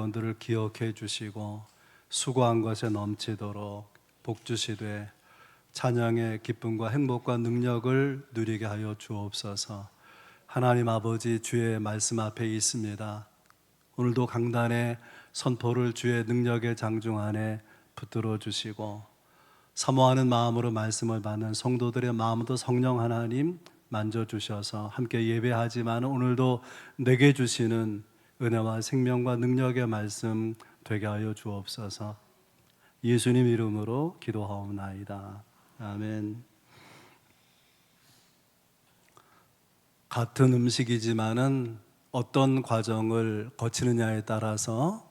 자녀들을 기억해 주시고 수고한 것에 넘치도록 복 주시되 찬양의 기쁨과 행복과 능력을 누리게 하여 주옵소서. 하나님 아버지, 주의 말씀 앞에 있습니다. 오늘도 강단의 선포를 주의 능력의 장중 안에 붙들어 주시고 사모하는 마음으로 말씀을 받는 성도들의 마음도 성령 하나님 만져주셔서 함께 예배하지만 오늘도 내게 주시는 은혜와 생명과 능력의 말씀 되게 하여 주옵소서. 예수님 이름으로 기도하옵나이다. 아멘. 같은 음식이지만은 어떤 과정을 거치느냐에 따라서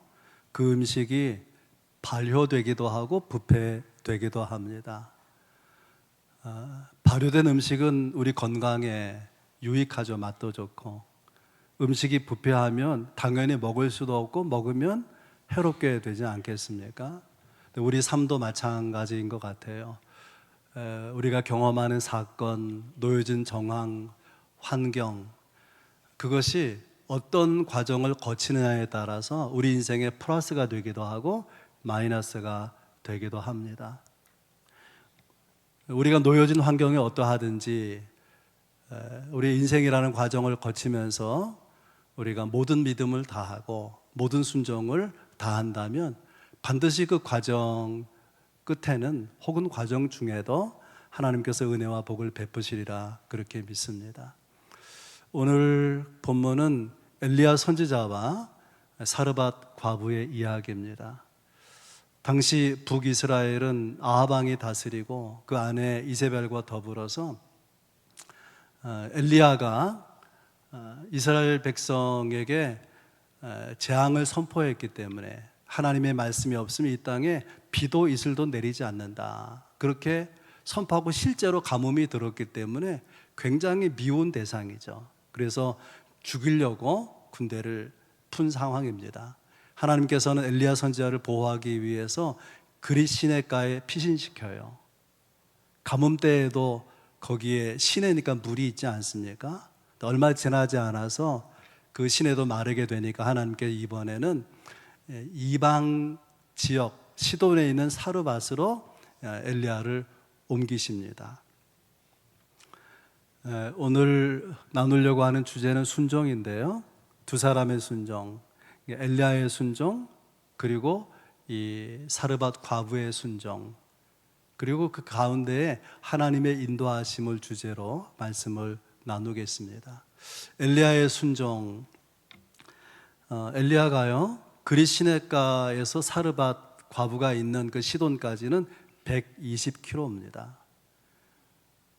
그 음식이 발효되기도 하고 부패되기도 합니다. 발효된 음식은 우리 건강에 유익하죠. 맛도 좋고. 음식이 부패하면 당연히 먹을 수도 없고 먹으면 해롭게 되지 않겠습니까? 우리 삶도 마찬가지인 것 같아요. 우리가 경험하는 사건, 놓여진 정황, 환경, 그것이 어떤 과정을 거치느냐에 따라서 우리 인생에 플러스가 되기도 하고 마이너스가 되기도 합니다. 우리가 놓여진 환경이 어떠하든지 우리 인생이라는 과정을 거치면서 우리가 모든 믿음을 다하고 모든 순종을 다한다면 반드시 그 과정 끝에는 혹은 과정 중에도 하나님께서 은혜와 복을 베푸시리라 그렇게 믿습니다. 오늘 본문은 엘리야 선지자와 사르밧 과부의 이야기입니다. 당시 북이스라엘은 아합 왕이 다스리고 그 안에 이세벨과 더불어서 엘리야가 이스라엘 백성에게 재앙을 선포했기 때문에 하나님의 말씀이 없으면 이 땅에 비도 이슬도 내리지 않는다. 그렇게 선포하고 실제로 가뭄이 들었기 때문에 굉장히 미운 대상이죠. 그래서 죽이려고 군대를 푼 상황입니다. 하나님께서는 엘리야 선지자를 보호하기 위해서 그릿 시냇가에 피신시켜요. 가뭄 때에도 거기에 시내니까 물이 있지 않습니까? 얼마 지나지 않아서 그 시내도 마르게 되니까 하나님께서 이번에는 이방 지역 시돈에 있는 사르밧으로 엘리야를 옮기십니다. 오늘 나누려고 하는 주제는 순종인데요. 두 사람의 순종, 엘리야의 순종, 그리고 이 사르밧 과부의 순종, 그리고 그 가운데에 하나님의 인도하심을 주제로 말씀을 나누겠습니다. 엘리야의 순종. 엘리야가요 그릿 시냇가에서 사르밧 과부가 있는 그 시돈까지는 120km입니다.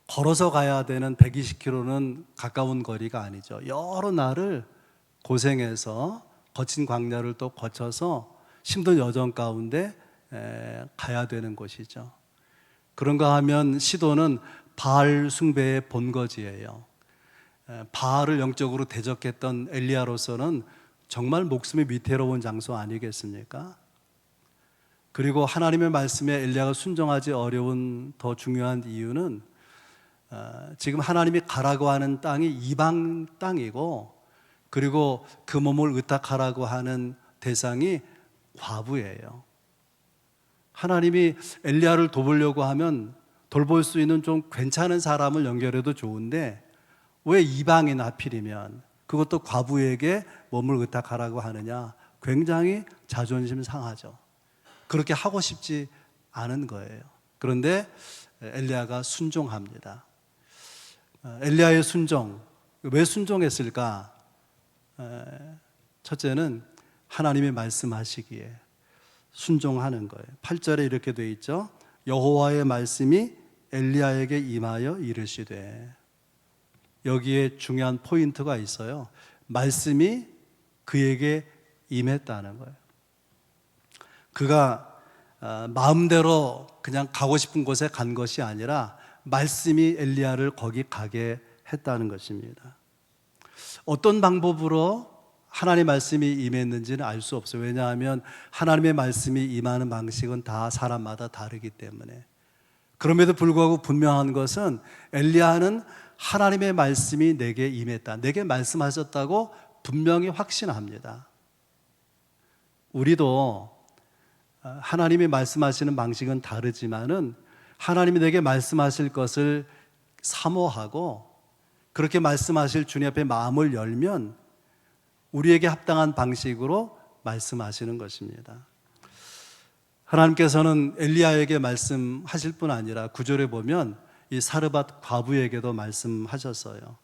걸어서 가야 되는 120km는 가까운 거리가 아니죠. 여러 날을 고생해서 거친 광야를 또 거쳐서 힘든 여정 가운데 가야 되는 곳이죠. 그런가 하면 시돈은 바알 숭배의 본거지예요. 바알을 영적으로 대적했던 엘리야로서는 정말 목숨이 위태로운 장소 아니겠습니까? 그리고 하나님의 말씀에 엘리야가 순종하지 어려운 더 중요한 이유는 지금 하나님이 가라고 하는 땅이 이방 땅이고, 그리고 그 몸을 의탁하라고 하는 대상이 과부예요. 하나님이 엘리야를 돕으려고 하면 돌볼 수 있는 좀 괜찮은 사람을 연결해도 좋은데 왜 이방인 하필이면 그것도 과부에게 몸을 의탁하라고 하느냐? 굉장히 자존심 상하죠. 그렇게 하고 싶지 않은 거예요. 그런데 엘리야가 순종합니다. 엘리야의 순종, 왜 순종했을까? 첫째는 하나님이 말씀하시기에 순종하는 거예요. 8절에 이렇게 돼 있죠. 여호와의 말씀이 엘리야에게 임하여 이르시되. 여기에 중요한 포인트가 있어요. 말씀이 그에게 임했다는 거예요. 그가 마음대로 그냥 가고 싶은 곳에 간 것이 아니라 말씀이 엘리야를 거기 가게 했다는 것입니다. 어떤 방법으로 하나님의 말씀이 임했는지는 알 수 없어요. 왜냐하면 하나님의 말씀이 임하는 방식은 다 사람마다 다르기 때문에. 그럼에도 불구하고 분명한 것은 엘리야는 하나님의 말씀이 내게 임했다, 내게 말씀하셨다고 분명히 확신합니다. 우리도 하나님이 말씀하시는 방식은 다르지만은 하나님이 내게 말씀하실 것을 사모하고 그렇게 말씀하실 주님 앞에 마음을 열면 우리에게 합당한 방식으로 말씀하시는 것입니다. 하나님께서는 엘리야에게 말씀하실 뿐 아니라 9절에 보면 이 사르밧 과부에게도 말씀하셨어요.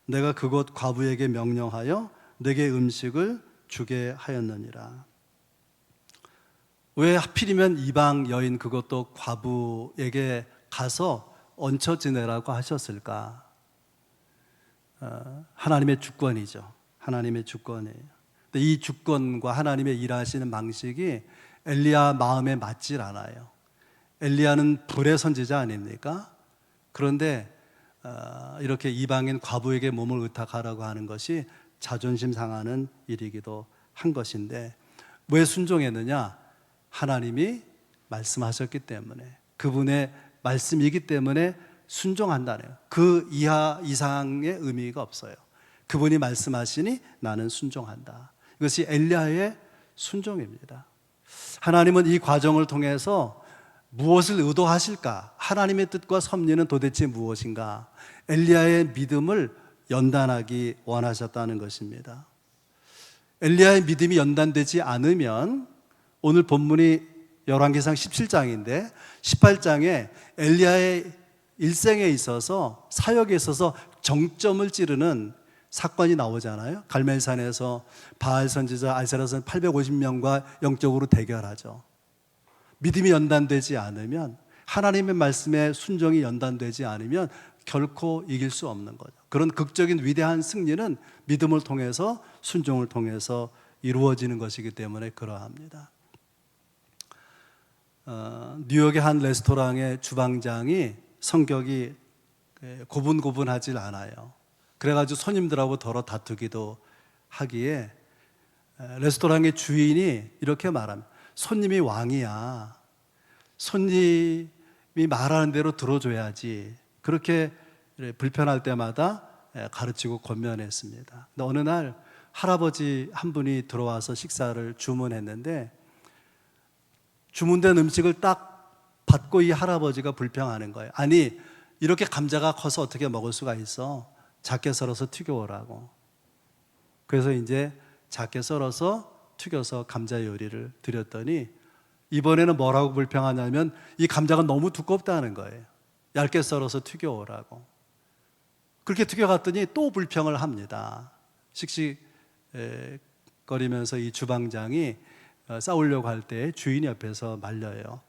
내가 그곳 과부에게 명령하여 내게 음식을 주게 하였느니라. 왜 하필이면 이방 여인 그것도 과부에게 가서 얹혀 지내라고 하셨을까? 하나님의 주권이죠. 하나님의 주권이에요. 근데 이 주권과 하나님의 일하시는 방식이 엘리야 마음에 맞질 않아요. 엘리야는 불의 선지자 아닙니까? 그런데 이렇게 이방인 과부에게 몸을 의탁하라고 하는 것이 자존심 상하는 일이기도 한 것인데 왜 순종했느냐? 하나님이 말씀하셨기 때문에, 그분의 말씀이기 때문에 순종한다네요. 그 이하 이상의 의미가 없어요. 그분이 말씀하시니 나는 순종한다. 이것이 엘리야의 순종입니다. 하나님은 이 과정을 통해서 무엇을 의도하실까? 하나님의 뜻과 섭리는 도대체 무엇인가? 엘리야의 믿음을 연단하기 원하셨다는 것입니다. 엘리야의 믿음이 연단되지 않으면 오늘 본문이 열왕기상 17장인데 18장에 엘리야의 일생에 있어서 사역에 있어서 정점을 찌르는 사건이 나오잖아요. 갈멜산에서 바알 선지자 아세라 선 850명과 영적으로 대결하죠. 믿음이 연단되지 않으면, 하나님의 말씀에 순종이 연단되지 않으면 결코 이길 수 없는 거죠. 그런 극적인 위대한 승리는 믿음을 통해서, 순종을 통해서 이루어지는 것이기 때문에 그러합니다. 뉴욕의 한 레스토랑의 주방장이 성격이 고분고분하질 않아요. 그래가지고 손님들하고 더러 다투기도 하기에 레스토랑의 주인이 이렇게 말합니다. 손님이 왕이야. 손님이 말하는 대로 들어줘야지. 그렇게 불편할 때마다 가르치고 권면했습니다. 근데 어느 날 할아버지 한 분이 들어와서 식사를 주문했는데 주문된 음식을 딱 받고 이 할아버지가 불평하는 거예요. 아니, 이렇게 감자가 커서 어떻게 먹을 수가 있어? 작게 썰어서 튀겨오라고. 그래서 이제 작게 썰어서 튀겨서 감자 요리를 드렸더니 이번에는 뭐라고 불평하냐면 이 감자가 너무 두껍다는 거예요. 얇게 썰어서 튀겨오라고. 그렇게 튀겨갔더니 또 불평을 합니다. 씩씩거리면서 이 주방장이 싸우려고 할 때 주인이 옆에서 말려요.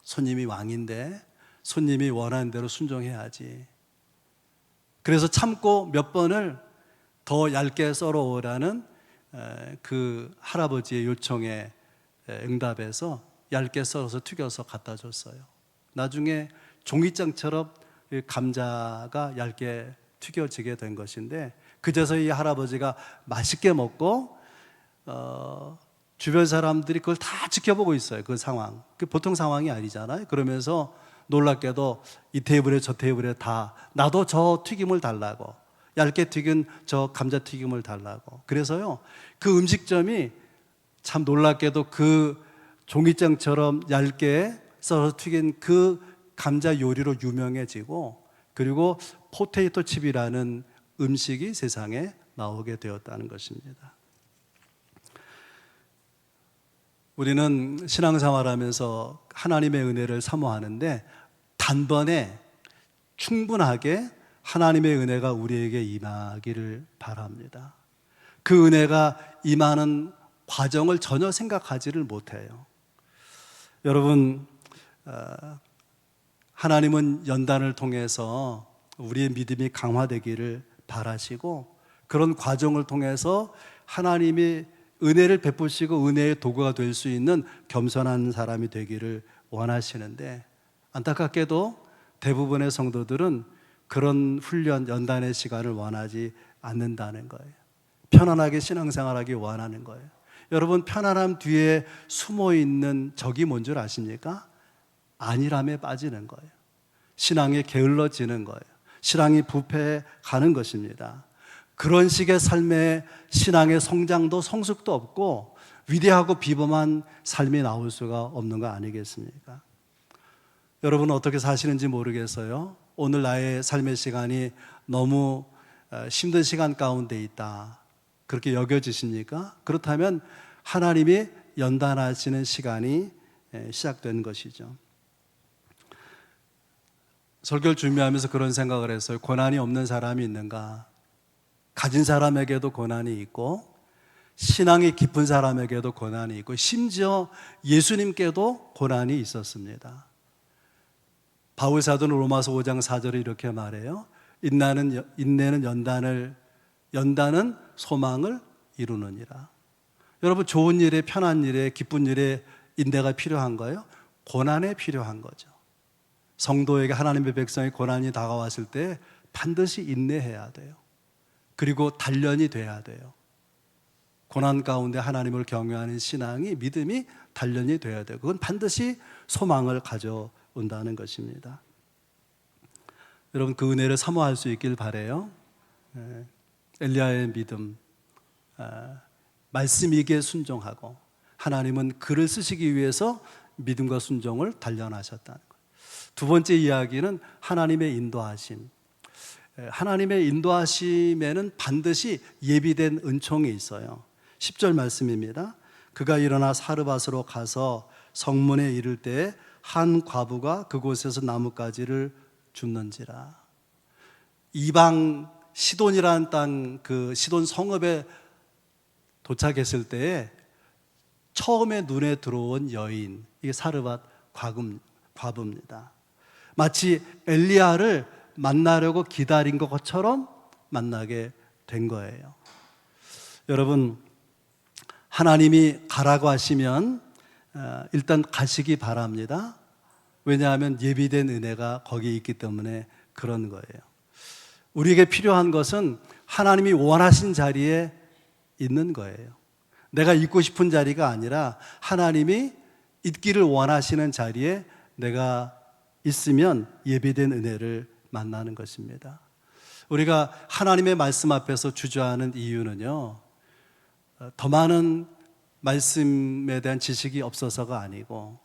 손님이 왕인데 손님이 원하는 대로 순종해야지. 그래서 참고 몇 번을 더 얇게 썰어 오라는 그 할아버지의 요청에 응답해서 얇게 썰어서 튀겨서 갖다 줬어요. 나중에 종이장처럼 감자가 얇게 튀겨지게 된 것인데 그제서 이 할아버지가 맛있게 먹고 주변 사람들이 그걸 다 지켜보고 있어요. 그 상황. 그 보통 상황이 아니잖아요. 그러면서 놀랍게도 이 테이블에 저 테이블에 다 나도 저 튀김을 달라고, 얇게 튀긴 저 감자튀김을 달라고. 그래서요 그 음식점이 참 놀랍게도 그 종이장처럼 얇게 썰어서 튀긴 그 감자 요리로 유명해지고, 그리고 포테이토 칩이라는 음식이 세상에 나오게 되었다는 것입니다. 우리는 신앙생활하면서 하나님의 은혜를 사모하는데 단번에 충분하게 하나님의 은혜가 우리에게 임하기를 바랍니다. 그 은혜가 임하는 과정을 전혀 생각하지를 못해요. 여러분, 하나님은 연단을 통해서 우리의 믿음이 강화되기를 바라시고 그런 과정을 통해서 하나님이 은혜를 베푸시고 은혜의 도구가 될 수 있는 겸손한 사람이 되기를 원하시는데 안타깝게도 대부분의 성도들은 그런 훈련, 연단의 시간을 원하지 않는다는 거예요. 편안하게 신앙생활하기 원하는 거예요. 여러분, 편안함 뒤에 숨어있는 적이 뭔 줄 아십니까? 안일함에 빠지는 거예요. 신앙이 게을러지는 거예요. 신앙이 부패해 가는 것입니다. 그런 식의 삶의 신앙의 성장도 성숙도 없고 위대하고 비범한 삶이 나올 수가 없는 거 아니겠습니까? 여러분은 어떻게 사시는지 모르겠어요. 오늘 나의 삶의 시간이 너무 힘든 시간 가운데 있다, 그렇게 여겨지십니까? 그렇다면 하나님이 연단하시는 시간이 시작된 것이죠. 설교를 준비하면서 그런 생각을 했어요. 고난이 없는 사람이 있는가? 가진 사람에게도 고난이 있고, 신앙이 깊은 사람에게도 고난이 있고, 심지어 예수님께도 고난이 있었습니다. 바울 사도는 로마서 5장 4절에 이렇게 말해요. 인내는 연단은 소망을 이루느니라. 여러분, 좋은 일에, 편한 일에, 기쁜 일에 인내가 필요한가요? 고난에 필요한 거죠. 성도에게, 하나님의 백성의 고난이 다가왔을 때 반드시 인내해야 돼요. 그리고 단련이 돼야 돼요. 고난 가운데 하나님을 경외하는 신앙이, 믿음이 단련이 돼야 돼요. 그건 반드시 소망을 가져온다는 것입니다. 여러분, 그 은혜를 사모할 수 있길 바라요. 엘리야의 믿음, 말씀이기에 순종하고, 하나님은 그를 쓰시기 위해서 믿음과 순종을 단련하셨다는 거예요. 두 번째 이야기는 하나님의 인도하심. 하나님의 인도하심에는 반드시 예비된 은총이 있어요. 10절 말씀입니다. 그가 일어나 사르밧으로 가서 성문에 이를 때에 한 과부가 그곳에서 나뭇가지를 줍는지라. 이방 시돈이라는 땅, 그 시돈 성읍에 도착했을 때에 처음에 눈에 들어온 여인, 이게 사르밧 과부입니다. 마치 엘리야를 만나려고 기다린 것처럼 만나게 된 거예요. 여러분, 하나님이 가라고 하시면 일단 가시기 바랍니다. 왜냐하면 예비된 은혜가 거기에 있기 때문에 그런 거예요. 우리에게 필요한 것은 하나님이 원하신 자리에 있는 거예요. 내가 있고 싶은 자리가 아니라 하나님이 있기를 원하시는 자리에 내가 있으면 예비된 은혜를 만나는 것입니다. 우리가 하나님의 말씀 앞에서 주저하는 이유는요, 더 많은 말씀에 대한 지식이 없어서가 아니고,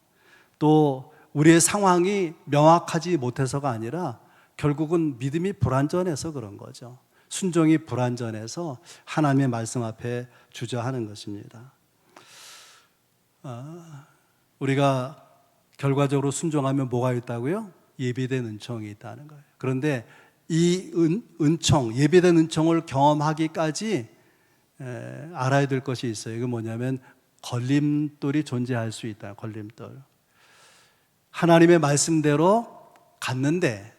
또 우리의 상황이 명확하지 못해서가 아니라 결국은 믿음이 불완전해서 그런 거죠. 순종이 불완전해서 하나님의 말씀 앞에 주저하는 것입니다. 우리가 결과적으로 순종하면 뭐가 있다고요? 예비된 은총이 있다는 거예요. 그런데 이 은총, 예비된 은총을 경험하기까지 알아야 될 것이 있어요. 이게 뭐냐면 걸림돌이 존재할 수 있다. 걸림돌. 하나님의 말씀대로 갔는데,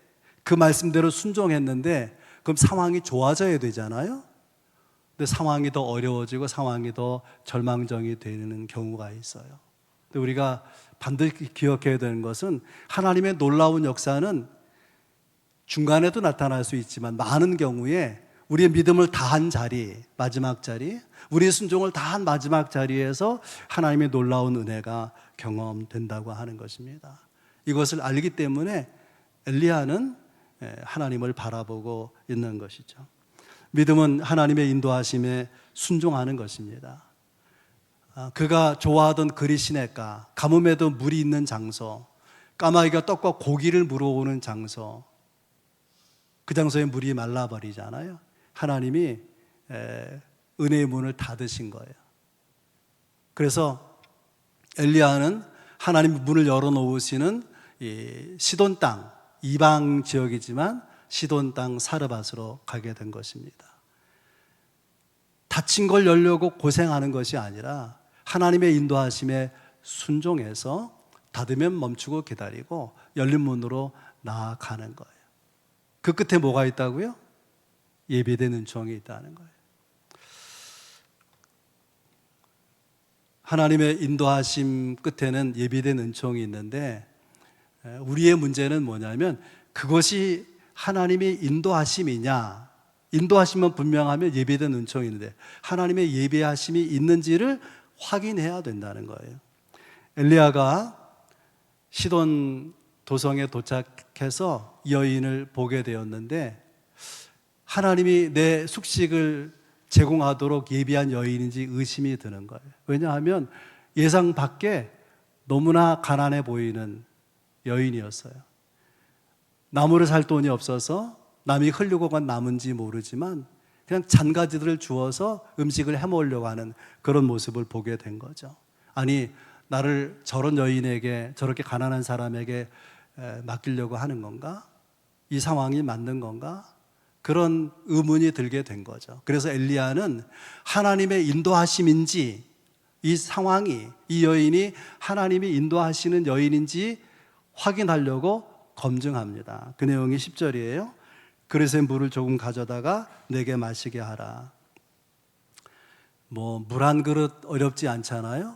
그 말씀대로 순종했는데, 그럼 상황이 좋아져야 되잖아요. 근데 상황이 더 어려워지고 상황이 더 절망적이 되는 경우가 있어요. 근데 우리가 반드시 기억해야 되는 것은, 하나님의 놀라운 역사는 중간에도 나타날 수 있지만 많은 경우에 우리의 믿음을 다한 자리, 마지막 자리, 우리의 순종을 다한 마지막 자리에서 하나님의 놀라운 은혜가 경험된다고 하는 것입니다. 이것을 알기 때문에 엘리야는 하나님을 바라보고 있는 것이죠. 믿음은 하나님의 인도하심에 순종하는 것입니다. 그가 좋아하던 그리 시냇가, 가뭄에도 물이 있는 장소, 까마귀가 떡과 고기를 물어오는 장소, 그 장소에 물이 말라버리잖아요. 하나님이 은혜의 문을 닫으신 거예요. 그래서 엘리야는 하나님의 문을 열어놓으시는 이 시돈 땅, 이방 지역이지만 시돈 땅 사르밧으로 가게 된 것입니다. 닫힌 걸 열려고 고생하는 것이 아니라 하나님의 인도하심에 순종해서 닫으면 멈추고 기다리고 열린 문으로 나아가는 거예요. 그 끝에 뭐가 있다고요? 예비된 은총이 있다는 거예요. 하나님의 인도하심 끝에는 예비된 은총이 있는데, 우리의 문제는 뭐냐면 그것이 하나님의 인도하심이냐, 인도하심은 분명하면 예비된 은총이 있는데 하나님의 예비하심이 있는지를 확인해야 된다는 거예요. 엘리야가 시돈 도성에 도착해서 여인을 보게 되었는데, 하나님이 내 숙식을 제공하도록 예비한 여인인지 의심이 드는 거예요. 왜냐하면 예상 밖에 너무나 가난해 보이는 여인이었어요. 나무를 살 돈이 없어서 남이 흘리고 간 나무인지 모르지만 그냥 잔가지들을 주어서 음식을 해먹으려고 하는 그런 모습을 보게 된 거죠. 아니, 나를 저런 여인에게, 저렇게 가난한 사람에게 맡기려고 하는 건가? 이 상황이 맞는 건가? 그런 의문이 들게 된 거죠. 그래서 엘리야는 하나님의 인도하심인지, 이 상황이, 이 여인이 하나님이 인도하시는 여인인지 확인하려고 검증합니다. 그 내용이 10절이에요. 그릇에 물을 조금 가져다가 내게 마시게 하라. 물 한 그릇 어렵지 않잖아요.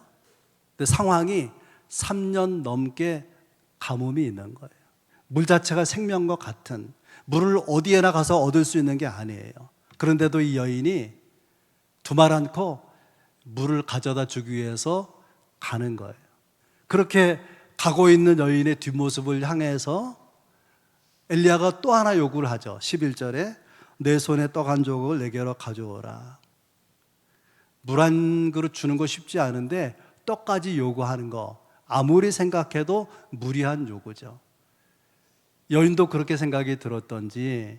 근데 상황이 3년 넘게 가뭄이 있는 거예요. 물 자체가 생명과 같은, 물을 어디에나 가서 얻을 수 있는 게 아니에요. 그런데도 이 여인이 두말 않고 물을 가져다 주기 위해서 가는 거예요. 그렇게 가고 있는 여인의 뒷모습을 향해서 엘리야가 또 하나 요구를 하죠. 11절에 내 손에 떡 한 조각을 내게로 가져오라. 물 한 그릇 주는 거 쉽지 않은데 떡까지 요구하는 거, 아무리 생각해도 무리한 요구죠. 여인도 그렇게 생각이 들었던지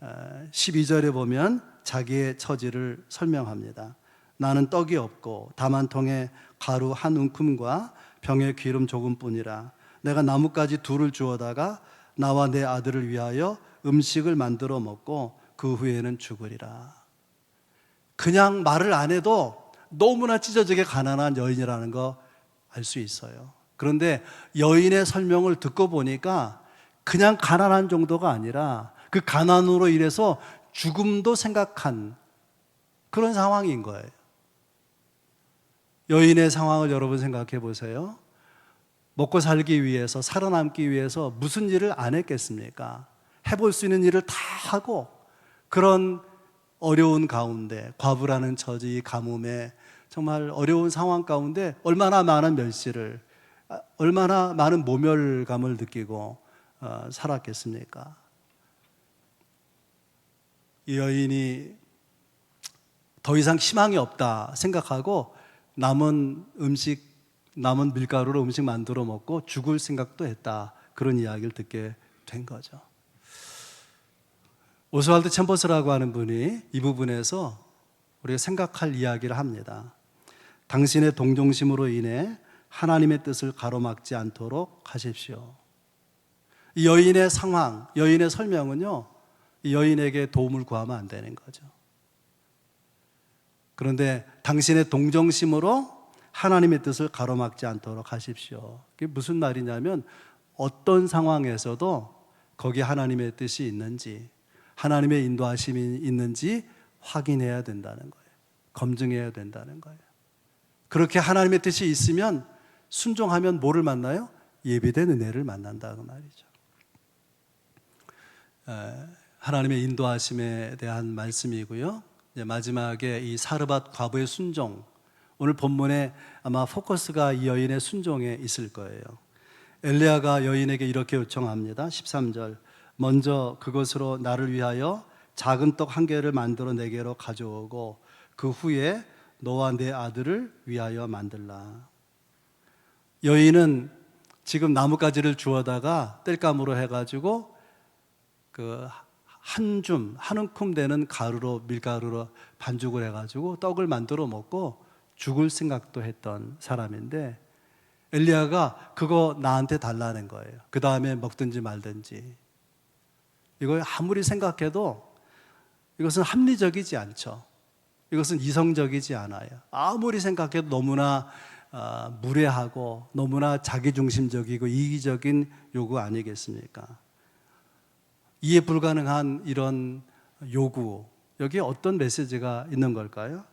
12절에 보면 자기의 처지를 설명합니다. 나는 떡이 없고 다만 통에 가루 한 움큼과 병에 기름 조금뿐이라. 내가 나뭇가지 둘을 주워다가 나와 내 아들을 위하여 음식을 만들어 먹고 그 후에는 죽으리라. 그냥 말을 안 해도 너무나 찢어지게 가난한 여인이라는 거 알 수 있어요. 그런데 여인의 설명을 듣고 보니까 그냥 가난한 정도가 아니라 그 가난으로 인해서 죽음도 생각한 그런 상황인 거예요. 여인의 상황을 여러분 생각해 보세요. 먹고 살기 위해서, 살아남기 위해서 무슨 일을 안 했겠습니까? 해볼 수 있는 일을 다 하고 그런 어려운 가운데, 과부라는 처지, 가뭄에 정말 어려운 상황 가운데 얼마나 많은 멸시를, 얼마나 많은 모멸감을 느끼고 살았겠습니까? 이 여인이 더 이상 희망이 없다 생각하고 남은 밀가루로 음식 만들어 먹고 죽을 생각도 했다. 그런 이야기를 듣게 된 거죠. 오스왈드 챔버스라고 하는 분이 이 부분에서 우리가 생각할 이야기를 합니다. 당신의 동정심으로 인해 하나님의 뜻을 가로막지 않도록 하십시오. 이 여인의 상황, 여인의 설명은요, 이 여인에게 도움을 구하면 안 되는 거죠. 그런데 당신의 동정심으로 하나님의 뜻을 가로막지 않도록 하십시오. 그게 무슨 말이냐면 어떤 상황에서도 거기에 하나님의 뜻이 있는지, 하나님의 인도하심이 있는지 확인해야 된다는 거예요. 검증해야 된다는 거예요. 그렇게 하나님의 뜻이 있으면 순종하면 뭐를 만나요? 예비된 은혜를 만난다 그 말이죠. 하나님의 인도하심에 대한 말씀이고요. 마지막에 이 사르밧 과부의 순종, 오늘 본문에 아마 포커스가 이 여인의 순종에 있을 거예요. 엘리야가 여인에게 이렇게 요청합니다. 13절, 먼저 그것으로 나를 위하여 작은 떡 한 개를 만들어 내게로 가져오고 그 후에 너와 내 아들을 위하여 만들라. 여인은 지금 나뭇가지를 주워다가 땔감으로 해가지고 그 한 움큼 되는 가루로, 밀가루로 반죽을 해가지고 떡을 만들어 먹고 죽을 생각도 했던 사람인데 엘리야가 그거 나한테 달라는 거예요. 그 다음에 먹든지 말든지. 이걸 아무리 생각해도 이것은 합리적이지 않죠. 이것은 이성적이지 않아요. 아무리 생각해도 너무나 무례하고 너무나 자기중심적이고 이기적인 요구 아니겠습니까? 이해 불가능한 이런 요구, 여기에 어떤 메시지가 있는 걸까요?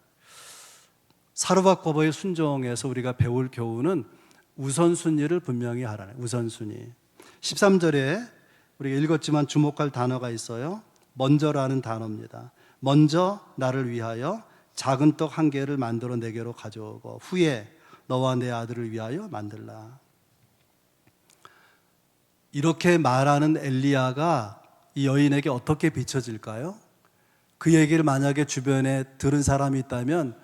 사르밧 과부의 순종에서 우리가 배울 교훈은 우선순위를 분명히 하라는, 우선순위. 13절에 우리가 읽었지만 주목할 단어가 있어요. 먼저라는 단어입니다. 먼저 나를 위하여 작은 떡 한 개를 만들어 내게로 가져오고 후에 너와 내 아들을 위하여 만들라. 이렇게 말하는 엘리야가 이 여인에게 어떻게 비춰질까요? 그 얘기를 만약에 주변에 들은 사람이 있다면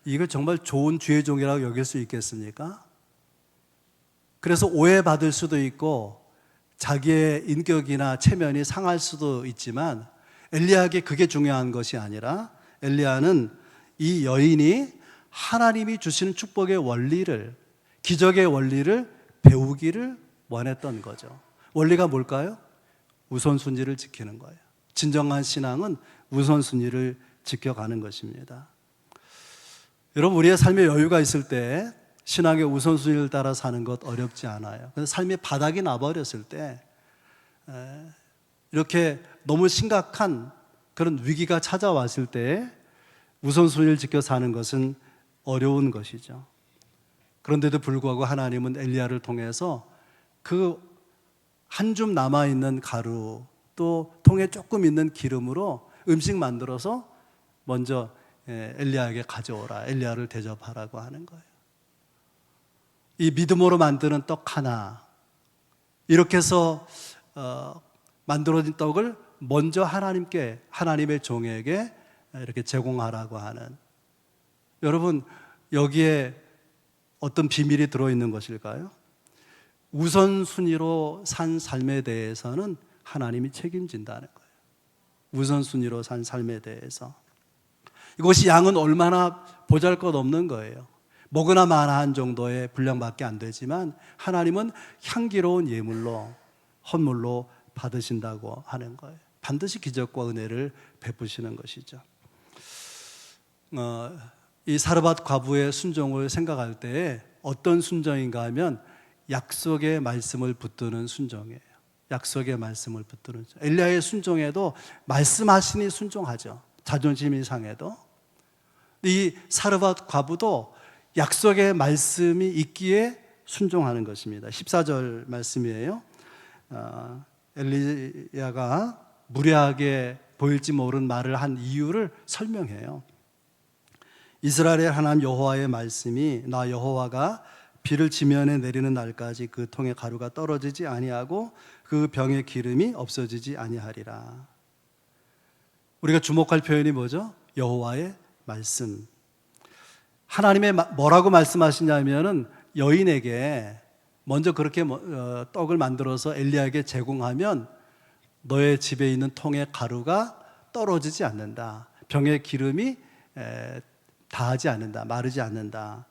이걸 정말 좋은 주의 종이라고 여길 수 있겠습니까? 그래서 오해받을 수도 있고 자기의 인격이나 체면이 상할 수도 있지만 엘리야에게 그게 중요한 것이 아니라 엘리야는 이 여인이 하나님이 주시는 축복의 원리를, 기적의 원리를 배우기를 원했던 거죠. 원리가 뭘까요? 우선순위를 지키는 거예요. 진정한 신앙은 우선순위를 지켜가는 것입니다. 여러분, 우리의 삶에 여유가 있을 때 신앙의 우선순위를 따라 사는 것 어렵지 않아요. 그래서 삶의 바닥이 나버렸을 때 이렇게 너무 심각한 그런 위기가 찾아왔을 때 우선순위를 지켜 사는 것은 어려운 것이죠. 그런데도 불구하고 하나님은 엘리야를 통해서 그 한 줌 남아있는 가루 또 통에 조금 있는 기름으로 음식 만들어서 먼저 엘리야에게 가져오라, 엘리야를 대접하라고 하는 거예요. 이 믿음으로 만드는 떡 하나, 이렇게 해서 만들어진 떡을 먼저 하나님께, 하나님의 종에게 이렇게 제공하라고 하는, 여러분 여기에 어떤 비밀이 들어있는 것일까요? 우선순위로 산 삶에 대해서는 하나님이 책임진다는 거예요. 우선순위로 산 삶에 대해서. 이것이 양은 얼마나 보잘것없는 거예요. 먹으나 마나 한 정도의 분량밖에 안 되지만 하나님은 향기로운 예물로, 헌물로 받으신다고 하는 거예요. 반드시 기적과 은혜를 베푸시는 것이죠. 이 사르밧 과부의 순종을 생각할 때에 어떤 순종인가 하면 약속의 말씀을 붙드는 순종이에요. 약속의 말씀을 붙드는 순종. 엘리야의 순종에도 말씀하시니 순종하죠. 자존심이 상해도. 이 사르밧 과부도 약속의 말씀이 있기에 순종하는 것입니다. 14절 말씀이에요. 엘리야가 무례하게 보일지 모르는 말을 한 이유를 설명해요. 이스라엘의 하나님 여호와의 말씀이 나 여호와가 비를 지면에 내리는 날까지 그 통의 가루가 떨어지지 아니하고 그 병의 기름이 없어지지 아니하리라. 우리가 주목할 표현이 뭐죠? 여호와의 말씀. 하나님의 뭐라고 말씀하시냐면은 여인에게 먼저 그렇게 떡을 만들어서 엘리야에게 제공하면 너의 집에 있는 통의 가루가 떨어지지 않는다. 병의 기름이 다하지 않는다. 마르지 않는다.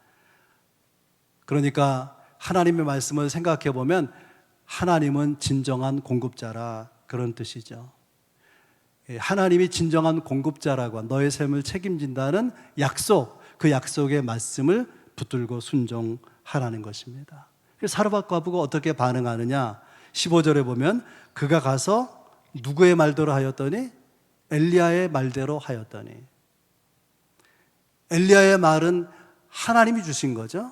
그러니까 하나님의 말씀을 생각해 보면 하나님은 진정한 공급자라, 그런 뜻이죠. 하나님이 진정한 공급자라고, 너의 삶을 책임진다는 약속, 그 약속의 말씀을 붙들고 순종하라는 것입니다. 사르밧 과부가 어떻게 반응하느냐? 15절에 보면 그가 가서 누구의 말대로 하였더니 엘리야의 말대로 하였더니. 엘리야의 말은 하나님이 주신 거죠.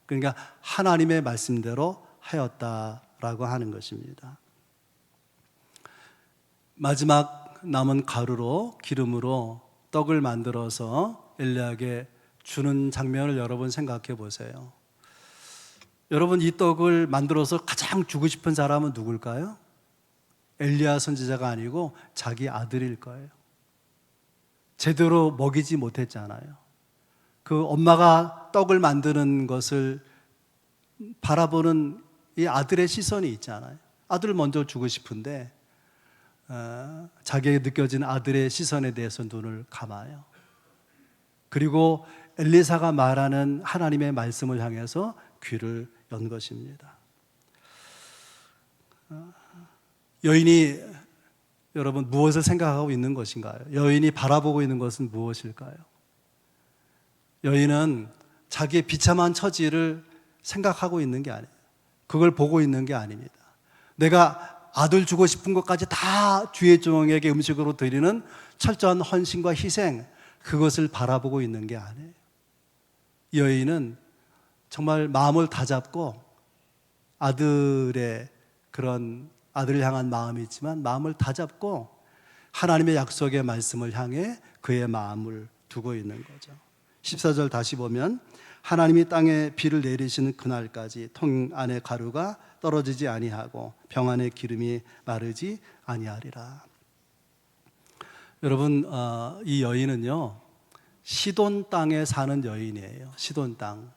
그러니까 하나님의 말씀대로 하였다라고 하는 것입니다. 마지막 남은 가루로, 기름으로 떡을 만들어서 엘리야에게 주는 장면을 여러분 생각해 보세요. 여러분, 이 떡을 만들어서 가장 주고 싶은 사람은 누굴까요? 엘리야 선지자가 아니고 자기 아들일 거예요. 제대로 먹이지 못했잖아요. 그 엄마가 떡을 만드는 것을 바라보는 이 아들의 시선이 있잖아요. 아들을 먼저 주고 싶은데 자기에게 느껴지는 아들의 시선에 대해서 눈을 감아요. 그리고 엘리사가 말하는 하나님의 말씀을 향해서 귀를 연 것입니다. 여인이 여러분 무엇을 생각하고 있는 것인가요? 여인이 바라보고 있는 것은 무엇일까요? 여인은 자기의 비참한 처지를 생각하고 있는 게 아니에요. 그걸 보고 있는 게 아닙니다. 내가 아들 주고 싶은 것까지 다 주의 종에게 음식으로 드리는 철저한 헌신과 희생, 그것을 바라보고 있는 게 아니에요. 여인은 정말 마음을 다잡고 아들의 그런 아들을 향한 마음이 있지만 마음을 다잡고 하나님의 약속의 말씀을 향해 그의 마음을 두고 있는 거죠. 14절 다시 보면 하나님이 땅에 비를 내리시는 그날까지 통 안에 가루가 떨어지지 아니하고 병 안에 기름이 마르지 아니하리라. 여러분, 이 여인은요, 시돈 땅에 사는 여인이에요. 시돈 땅.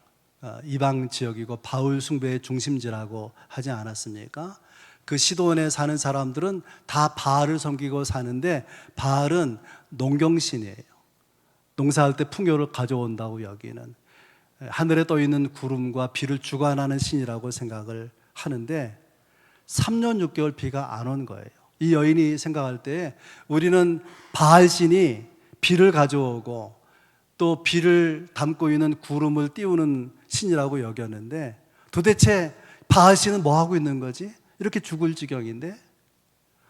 이방 지역이고 바울 숭배의 중심지라고 하지 않았습니까? 그 시돈에 사는 사람들은 다 바알을 섬기고 사는데, 바알은 농경신이에요. 농사할 때 풍요를 가져온다고 여기는, 하늘에 떠 있는 구름과 비를 주관하는 신이라고 생각을 하는데 3년 6개월 비가 안 온 거예요. 이 여인이 생각할 때 우리는 바알 신이 비를 가져오고 또 비를 담고 있는 구름을 띄우는 신이라고 여겼는데, 도대체 바알 신은 뭐 하고 있는 거지? 이렇게 죽을 지경인데,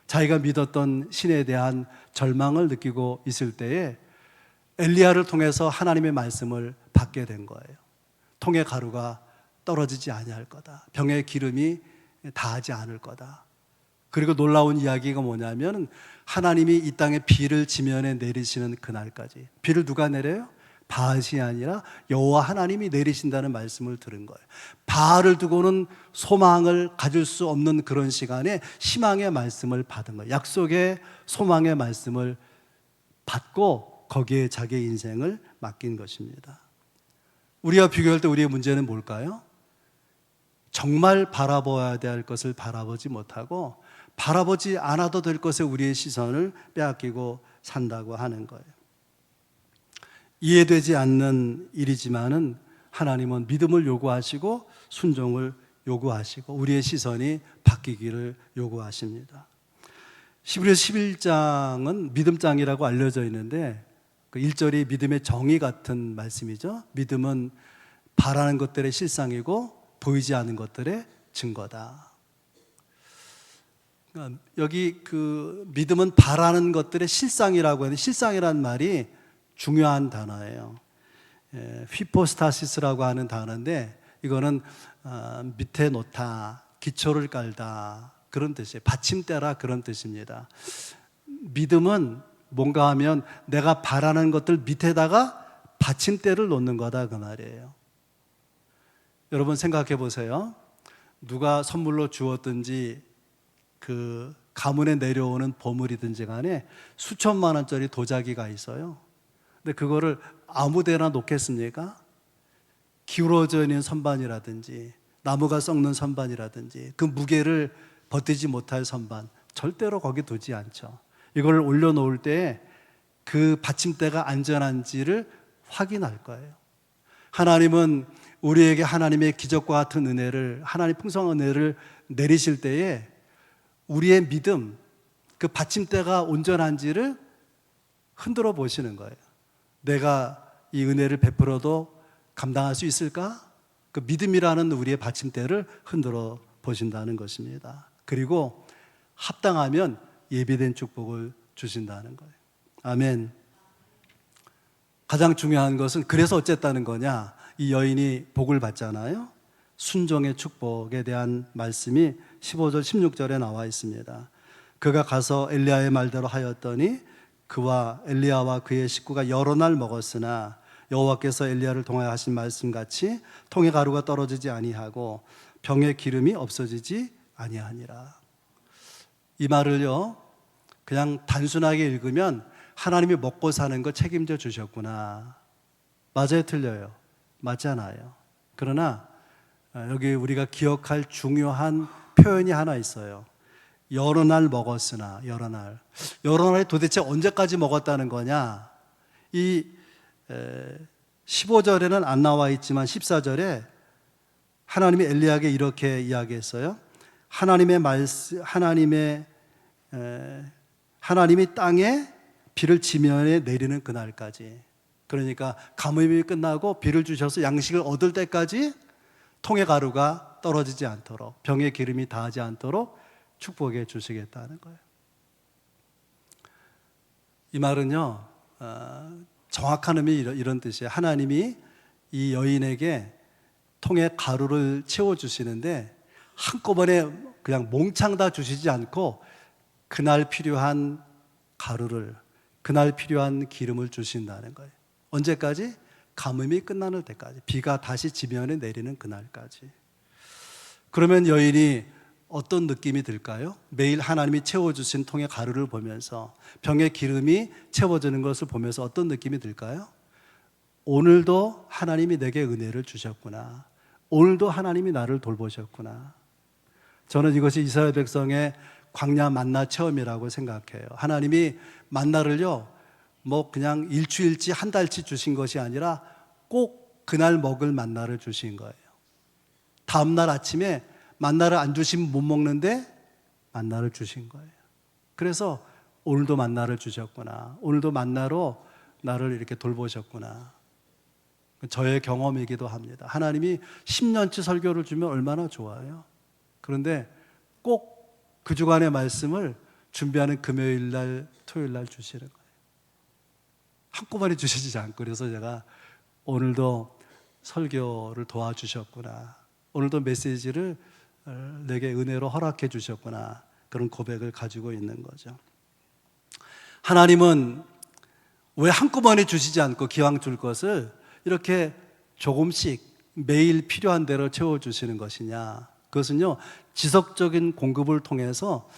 자기가 믿었던 신에 대한 절망을 느끼고 있을 때에 엘리야를 통해서 하나님의 말씀을 받게 된 거예요. 통의 가루가 떨어지지 아니할 거다. 병의 기름이 다하지 않을 거다. 그리고 놀라운 이야기가 뭐냐면, 하나님이 이 땅에 비를 지면에 내리시는 그날까지. 비를 누가 내려요? 바알이 아니라 여호와 하나님이 내리신다는 말씀을 들은 거예요. 바알을 두고는 소망을 가질 수 없는 그런 시간에 희망의 말씀을 받은 거예요. 약속의 소망의 말씀을 받고 거기에 자기의 인생을 맡긴 것입니다. 우리와 비교할 때 우리의 문제는 뭘까요? 정말 바라봐야 될 것을 바라보지 못하고 바라보지 않아도 될 것에 우리의 시선을 빼앗기고 산다고 하는 거예요. 이해되지 않는 일이지만은 하나님은 믿음을 요구하시고 순종을 요구하시고 우리의 시선이 바뀌기를 요구하십니다. 히브리서 11장은 믿음장이라고 알려져 있는데, 그 1절이 믿음의 정의 같은 말씀이죠. 믿음은 바라는 것들의 실상이고 보이지 않는 것들의 증거다. 그러니까 여기 그 믿음은 바라는 것들의 실상이라고 하는데, 실상이라는 말이 중요한 단어예요. 휘포스타시스라고 하는 단어인데, 이거는 밑에 놓다, 기초를 깔다 그런 뜻이에요. 받침대라 그런 뜻입니다. 믿음은 뭔가 하면 내가 바라는 것들 밑에다가 받침대를 놓는 거다 그 말이에요. 여러분 생각해 보세요. 누가 선물로 주었든지 그 가문에 내려오는 보물이든지 간에 수천만 원짜리 도자기가 있어요. 근데 그거를 아무 데나 놓겠습니까? 기울어져 있는 선반이라든지 나무가 썩는 선반이라든지 그 무게를 버티지 못할 선반, 절대로 거기 두지 않죠. 이걸 올려놓을 때 그 받침대가 안전한지를 확인할 거예요. 하나님은 우리에게 하나님의 기적과 같은 은혜를, 하나님 풍성한 은혜를 내리실 때에 우리의 믿음, 그 받침대가 온전한지를 흔들어 보시는 거예요. 내가 이 은혜를 베풀어도 감당할 수 있을까? 그 믿음이라는 우리의 받침대를 흔들어 보신다는 것입니다. 그리고 합당하면 예비된 축복을 주신다는 거예요. 아멘. 가장 중요한 것은 그래서 어쨌다는 거냐? 이 여인이 복을 받잖아요. 순종의 축복에 대한 말씀이 15절 16절에 나와 있습니다. 그가 가서 엘리야의 말대로 하였더니 그와 엘리야와 그의 식구가 여러 날 먹었으나 여호와께서 엘리야를 통하여 하신 말씀같이 통의 가루가 떨어지지 아니하고 병의 기름이 없어지지 아니하니라. 이 말을요, 그냥 단순하게 읽으면 하나님이 먹고 사는 거 책임져 주셨구나. 맞아요, 틀려요? 맞잖아요. 그러나 여기 우리가 기억할 중요한 표현이 하나 있어요. 여러 날 먹었으나. 여러 날이 도대체 언제까지 먹었다는 거냐? 이 15절에는 안 나와 있지만 14절에 하나님이 엘리야에게 이렇게 이야기했어요. 하나님이 땅에 비를 지면에 내리는 그날까지. 그러니까 가뭄이 끝나고 비를 주셔서 양식을 얻을 때까지 통의 가루가 떨어지지 않도록, 병의 기름이 다하지 않도록 축복해 주시겠다는 거예요. 이 말은요, 정확한 의미 이런 뜻이에요. 하나님이 이 여인에게 통에 가루를 채워주시는데 한꺼번에 그냥 몽창 다 주시지 않고 그날 필요한 가루를, 그날 필요한 기름을 주신다는 거예요. 언제까지? 가뭄이 끝나는 때까지, 비가 다시 지면에 내리는 그날까지. 그러면 여인이 어떤 느낌이 들까요? 매일 하나님이 채워주신 통의 가루를 보면서 병의 기름이 채워지는 것을 보면서 어떤 느낌이 들까요? 오늘도 하나님이 내게 은혜를 주셨구나. 오늘도 하나님이 나를 돌보셨구나. 저는 이것이 이스라엘 백성의 광야 만나 체험이라고 생각해요. 하나님이 만나를요, 뭐 그냥 일주일치 한 달치 주신 것이 아니라 꼭 그날 먹을 만나를 주신 거예요. 다음 날 아침에 만나를 안 주시면 못 먹는데 만나를 주신 거예요. 그래서 오늘도 만나를 주셨구나. 오늘도 만나로 나를 이렇게 돌보셨구나. 저의 경험이기도 합니다. 하나님이 10년치 설교를 주면 얼마나 좋아요. 그런데 꼭 그 주간의 말씀을 준비하는 금요일 날, 토요일 날 주시는 거예요. 한꺼번에 주시지 않고, 그래서 제가 오늘도 설교를 도와주셨구나. 오늘도 메시지를 내게 은혜로 허락해 주셨구나. 그런 고백을 가지고 있는 거죠. 하나님은 왜 한꺼번에 주시지 않고 기왕 줄 것을 이렇게 조금씩 매일 필요한 대로 채워주시는 것이냐? 그것은요, 지속적인 공급을 통해서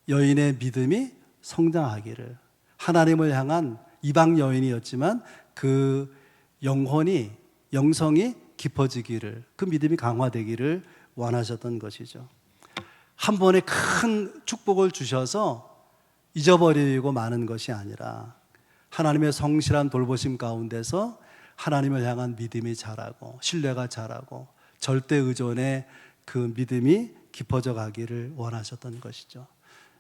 여인의 믿음이 성장하기를, 하나님을 향한 이방 여인이었지만 그 영성이 깊어지기를, 그 믿음이 강화되기를 원하셨던 것이죠. 한 번에 큰 축복을 주셔서 잊어버리고 마는 것이 아니라 하나님의 성실한 돌보심 가운데서 하나님을 향한 믿음이 자라고 신뢰가 자라고 절대 의존의 그 믿음이 깊어져 가기를 원하셨던 것이죠.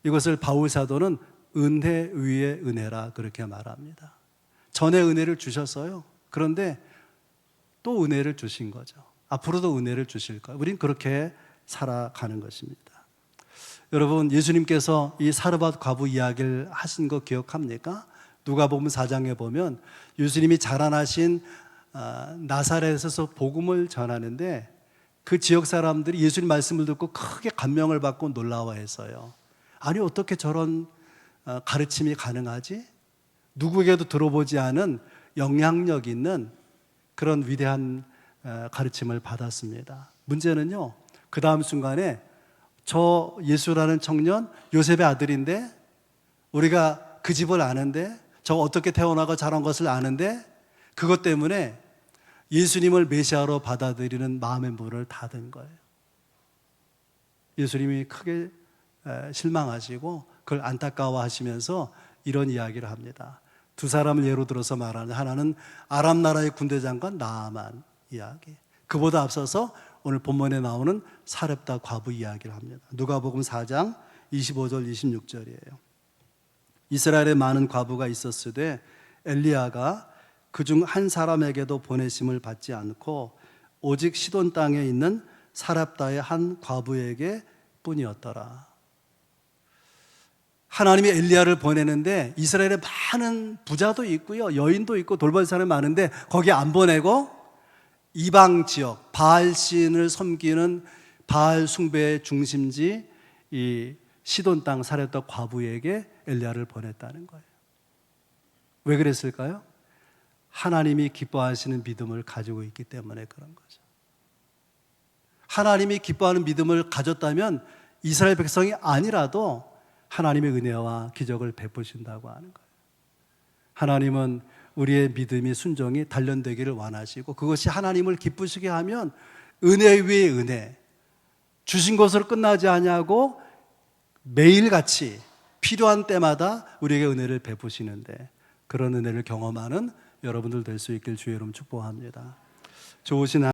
이것을 바울 사도는 은혜 위에 은혜라 그렇게 말합니다. 전에 은혜를 주셨어요. 그런데 또 은혜를 주신 거죠. 앞으로도 은혜를 주실 거예요. 우린 그렇게 살아가는 것입니다. 여러분, 예수님께서 이 사르밧 과부 이야기를 하신 거 기억합니까? 누가복음 4장에 보면 예수님이 자라나신 나사렛에서 복음을 전하는데 그 지역 사람들이 예수님 말씀을 듣고 크게 감명을 받고 놀라워했어요. 아니, 어떻게 저런 가르침이 가능하지? 누구에게도 들어보지 않은 영향력 있는 그런 위대한 가르침을 받았습니다. 문제는요, 그 다음 순간에 저 예수라는 청년 요셉의 아들인데, 우리가 그 집을 아는데, 저 어떻게 태어나고 자란 것을 아는데, 그것 때문에 예수님을 메시아로 받아들이는 마음의 문을 닫은 거예요. 예수님이 크게 실망하시고 그걸 안타까워하시면서 이런 이야기를 합니다. 두 사람을 예로 들어서 말하는, 하나는 아람 나라의 군대 장관 나아만 이야기, 그보다 앞서서 오늘 본문에 나오는 사렙다 과부 이야기를 합니다. 누가복음 4장 25절 26절이에요. 이스라엘에 많은 과부가 있었으되 엘리야가 그중 한 사람에게도 보내심을 받지 않고 오직 시돈 땅에 있는 사렙다의 한 과부에게 뿐이었더라. 하나님이 엘리야를 보내는데 이스라엘에 많은 부자도 있고요, 여인도 있고 돌볼 사람이 많은데 거기 안 보내고 이방 지역 바알 신을 섬기는 바알 숭배의 중심지 이 시돈 땅 사렙다 과부에게 엘리야를 보냈다는 거예요. 왜 그랬을까요? 하나님이 기뻐하시는 믿음을 가지고 있기 때문에 그런 거죠. 하나님이 기뻐하는 믿음을 가졌다면 이스라엘 백성이 아니라도 하나님의 은혜와 기적을 베푸신다고 하는 거예요. 하나님은 우리의 믿음이 순종이 단련되기를 원하시고, 그것이 하나님을 기쁘시게 하면 은혜 위에 은혜, 주신 것으로 끝나지 아니하고 매일같이 필요한 때마다 우리에게 은혜를 베푸시는데, 그런 은혜를 경험하는 여러분들 될 수 있길 주의 이름 축복합니다. 좋으신